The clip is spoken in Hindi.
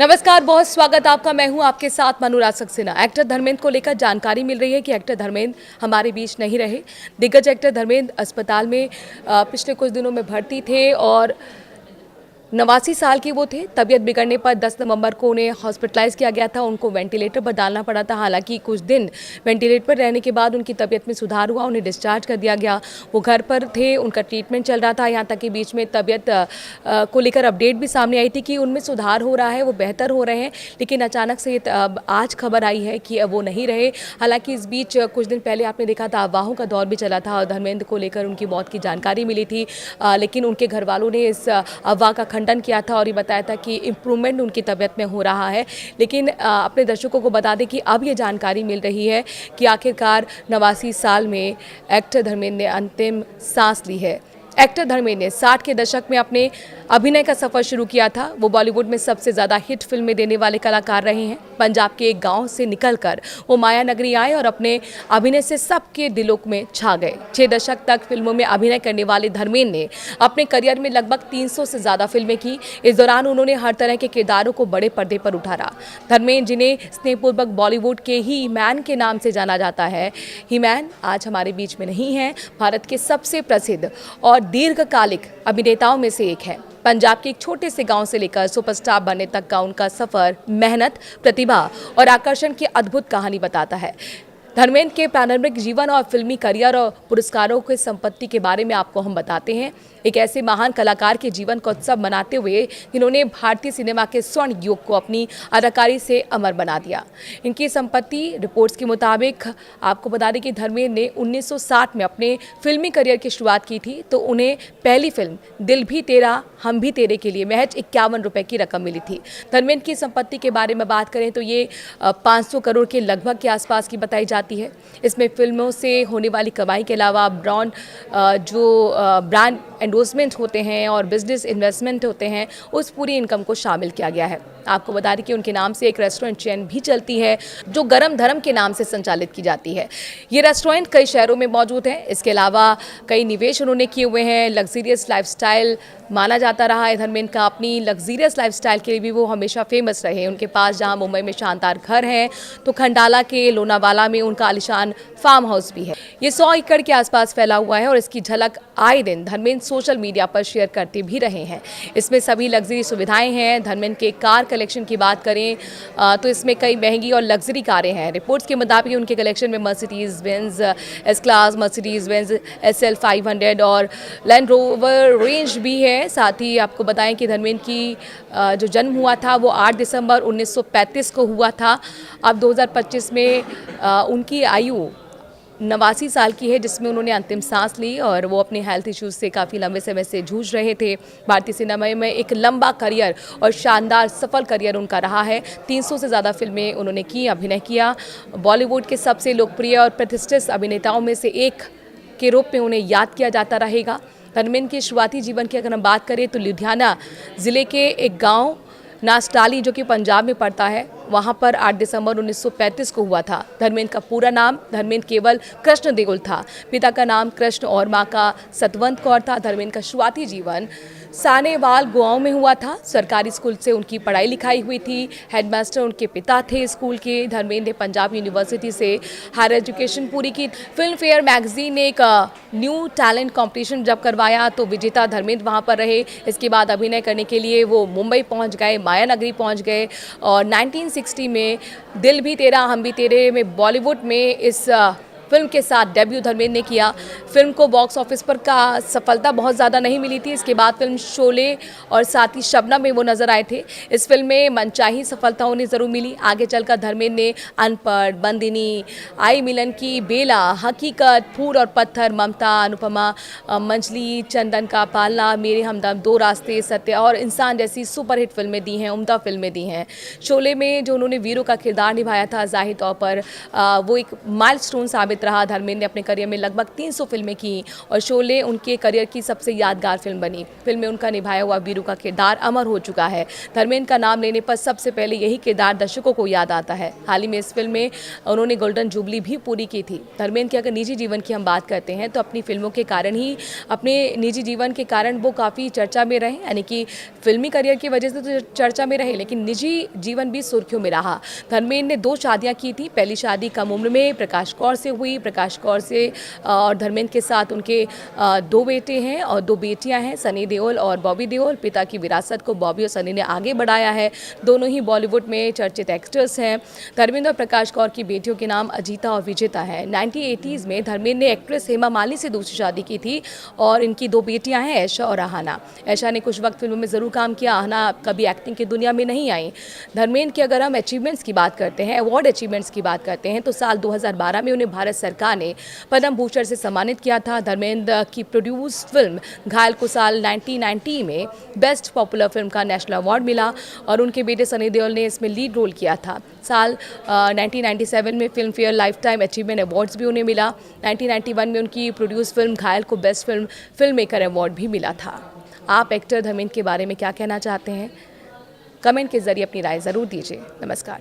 नमस्कार, बहुत स्वागत आपका। मैं हूं आपके साथ अनुराग सक्सेना। एक्टर धर्मेंद्र को लेकर जानकारी मिल रही है कि एक्टर धर्मेंद्र हमारे बीच नहीं रहे। दिग्गज एक्टर धर्मेंद्र अस्पताल में पिछले कुछ दिनों में भर्ती थे और 89 साल के वो थे। तबीयत बिगड़ने पर 10 नवंबर को उन्हें हॉस्पिटलाइज किया गया था। उनको वेंटिलेटर पर डालना पड़ा था। हालांकि कुछ दिन वेंटिलेटर पर रहने के बाद उनकी तबीयत में सुधार हुआ, उन्हें डिस्चार्ज कर दिया गया। वो घर पर थे, उनका ट्रीटमेंट चल रहा था। यहाँ तक कि बीच में तबीयत को लेकर अपडेट भी सामने आई थी कि उनमें सुधार हो रहा है, वो बेहतर हो रहे हैं। लेकिन अचानक से आज खबर आई है कि वो नहीं रहे। हालांकि इस बीच कुछ दिन पहले आपने देखा था अफवाहों का दौर भी चला था और धर्मेंद्र को लेकर उनकी मौत की जानकारी मिली थी। लेकिन उनके घर वालों ने इस अफवाह का खंडन किया था और ये बताया था कि इम्प्रूवमेंट उनकी तबीयत में हो रहा है। लेकिन अपने दर्शकों को बता दें कि अब ये जानकारी मिल रही है कि आखिरकार 89 साल में एक्टर धर्मेंद्र ने अंतिम सांस ली है। एक्टर धर्मेंद्र ने 60 के दशक में अपने अभिनय का सफर शुरू किया था। वो बॉलीवुड में सबसे ज़्यादा हिट फिल्में देने वाले कलाकार रहे हैं। पंजाब के एक गांव से निकलकर वो माया नगरी आए और अपने अभिनय से सबके दिलों में छा गए। 6 दशक तक फिल्मों में अभिनय करने वाले धर्मेंद्र ने अपने करियर में लगभग 300 से ज़्यादा फिल्में की। इस दौरान उन्होंने हर तरह के किरदारों को बड़े पर्दे पर उतारा। धर्मेंद्र, जिन्हें स्नेहपूर्वक बॉलीवुड के ही मैन के नाम से जाना जाता है, ही मैन आज हमारे बीच में नहीं है। भारत के सबसे प्रसिद्ध और दीर्घकालिक अभिनेताओं में से एक है। पंजाब के एक छोटे से गांव से लेकर सुपरस्टार बनने तक का उनका सफर मेहनत, प्रतिभा और आकर्षण की अद्भुत कहानी बताता है। धर्मेंद्र के प्रारंभिक जीवन और फिल्मी करियर और पुरस्कारों की संपत्ति के बारे में आपको हम बताते हैं। एक ऐसे महान कलाकार के जीवन का उत्सव मनाते हुए जिन्होंने भारतीय सिनेमा के स्वर्ण युग को अपनी अदाकारी से अमर बना दिया। इनकी संपत्ति रिपोर्ट्स के मुताबिक आपको बता दें कि धर्मेंद्र ने 1960 में अपने फिल्मी करियर की शुरुआत की थी, तो उन्हें पहली फिल्म दिल भी तेरा हम भी तेरे के लिए महज 51 रुपए की रकम मिली थी। धर्मेंद्र की संपत्ति के बारे में बात करें तो ये 500 करोड़ के लगभग के आसपास की बताई जाती है। इसमें फिल्मों से होने वाली कमाई के अलावा ब्रांड एंडोर्समेंट होते हैं और बिजनेस इन्वेस्टमेंट होते हैं, उस पूरी इनकम को शामिल किया गया है। आपको बता दें कि उनके नाम से एक रेस्टोरेंट चेन भी चलती है जो गरम धर्म के नाम से संचालित की जाती है। ये रेस्टोरेंट कई शहरों में मौजूद है। इसके अलावा कई निवेश उन्होंने किए हुए हैं। लग्जीरियस लाइफस्टाइल माना जाता रहा है धर्मेंद्र का। अपनी लग्जीरियस लाइफस्टाइल के लिए भी वो हमेशा फेमस रहे। उनके पास जहां मुंबई में शानदार घर है, तो खंडाला के लोनावाला में उनका आलिशान फार्म हाउस भी है। ये 100 एकड़ के आसपास फैला हुआ है और इसकी झलक आए दिन धर्मेंद्र सोशल मीडिया पर शेयर करते भी रहे हैं। इसमें सभी लग्जरी सुविधाएं हैं। धर्मेंद्र के कार कलेक्शन की बात करें तो इसमें कई महंगी और लग्जरी कारें हैं। रिपोर्ट्स के मुताबिक उनके कलेक्शन में Mercedes Benz S class, Mercedes Benz SL 500 और लैंड रोवर रेंज भी है। साथ ही आपको बताएं कि धर्मेंद्र की जो जन्म हुआ था वो 8 दिसंबर 1935 को हुआ था। अब 2025 में उनकी आयु 89 साल की है, जिसमें उन्होंने अंतिम सांस ली और वो अपने हेल्थ इश्यूज से काफ़ी लंबे समय से जूझ रहे थे। भारतीय सिनेमा में एक लंबा करियर और शानदार सफल करियर उनका रहा है। 300 से ज़्यादा फिल्में उन्होंने की, अभिनय किया। बॉलीवुड के सबसे लोकप्रिय और प्रतिष्ठित अभिनेताओं में से एक के रूप में उन्हें याद किया जाता रहेगा। धर्मेंद्र के शुरुआती जीवन की अगर हम बात करें तो लुधियाना ज़िले के एक गाँव नासडाली, जो कि पंजाब में पड़ता है, वहाँ पर 8 दिसंबर 1935 को हुआ था। धर्मेंद्र का पूरा नाम धर्मेंद्र केवल कृष्ण देओल था। पिता का नाम कृष्ण और माँ का सतवंत कौर था। धर्मेंद्र का शुरुआती जीवन सानेवाल गांव में हुआ था। सरकारी स्कूल से उनकी पढ़ाई लिखाई हुई थी। हेडमास्टर उनके पिता थे स्कूल के। धर्मेंद्र ने पंजाब यूनिवर्सिटी से हायर एजुकेशन पूरी की। फिल्म फेयर मैगजीन ने एक न्यू टैलेंट कॉम्पिटिशन जब करवाया तो विजेता धर्मेंद्र वहाँ पर रहे। इसके बाद अभिनय करने के लिए वो मुंबई पहुँच गए, माया नगरी पहुँच गए और 1960 में दिल भी तेरा हम भी तेरे में बॉलीवुड में इस फिल्म के साथ डेब्यू धर्मेंद्र ने किया। फिल्म को बॉक्स ऑफिस पर का सफलता बहुत ज़्यादा नहीं मिली थी। इसके बाद फिल्म शोले और साथ ही शबनम में वो नजर आए थे। इस फिल्म में मनचाही सफलता उन्हें ज़रूर मिली। आगे चलकर धर्मेंद्र ने अनपढ़, बंदिनी, आई मिलन की, बेला, हकीकत, फूल और पत्थर, ममता, अनुपमा, मंजली, चंदन का पालना, मेरे हमदम, दो रास्ते, सत्य और इंसान जैसी सुपरहिट फिल्में दी हैं, उम्दा फिल्में दी हैं। शोले में जो उन्होंने वीरों का किरदार निभाया था, ज़ाहिर तौर पर वो एक माइलस्टोन साबित चर्चित रहा। धर्मेंद्र ने अपने करियर में लगभग 300 फिल्में की और शोले उनके करियर की सबसे यादगार फिल्म बनी। फिल्म में उनका निभाया हुआ वीरू का किरदार अमर हो चुका है। धर्मेंद्र का नाम लेने पर सबसे पहले यही किरदार दर्शकों को याद आता है। हाल ही में इस फिल्म में उन्होंने गोल्डन जुबली भी पूरी की थी। धर्मेंद्र के अगर निजी जीवन की हम बात करते हैं तो अपनी फिल्मों के कारण ही, अपने निजी जीवन के कारण वो काफ़ी चर्चा में रहे, यानी कि फिल्मी करियर की वजह से तो चर्चा में रहे, लेकिन निजी जीवन भी सुर्खियों में रहा। धर्मेंद्र ने 2 शादियां की थी। पहली शादी कम उम्र में प्रकाश कौर से हुई। प्रकाश कौर से और धर्मेंद्र के साथ उनके 2 बेटे हैं और 2 बेटियां हैं, सनी देओल और बॉबी देओल। पिता की विरासत को बॉबी और सनी ने आगे बढ़ाया है। दोनों ही बॉलीवुड में चर्चित एक्टर्स हैं। धर्मेंद्र और प्रकाश कौर की बेटियों के नाम अजीता और विजेता है। 1980s में धर्मेंद्र ने एक्ट्रेस हेमा मालिनी से दूसरी शादी की थी और इनकी 2 बेटियां हैं, ऐशा और आहना। ऐशा ने कुछ वक्त फिल्मों में ज़रूर काम किया, आहना कभी एक्टिंग की दुनिया में नहीं आई। धर्मेंद्र की अगर हम अचीवमेंट्स की बात करते हैं, अवार्ड अचीवमेंट्स की बात करते हैं, तो साल 2012 में उन्हें भारत सरकार ने पद्म भूषण से सम्मानित किया था। धर्मेंद्र की प्रोड्यूस फिल्म घायल को साल 1990 में बेस्ट पॉपुलर फिल्म का नेशनल अवार्ड मिला और उनके बेटे सनी देओल ने इसमें लीड रोल किया था। साल 1997 में film fair life time achievement awards भी उन्हें मिला। 1991 में उनकी प्रोड्यूस फिल्म घायल को बेस्ट फिल्म मेकर अवार्ड भी मिला था। आप एक्टर धर्मेंद्र के बारे में क्या कहना चाहते हैं? कमेंट के जरिए अपनी राय ज़रूर दीजिए। नमस्कार।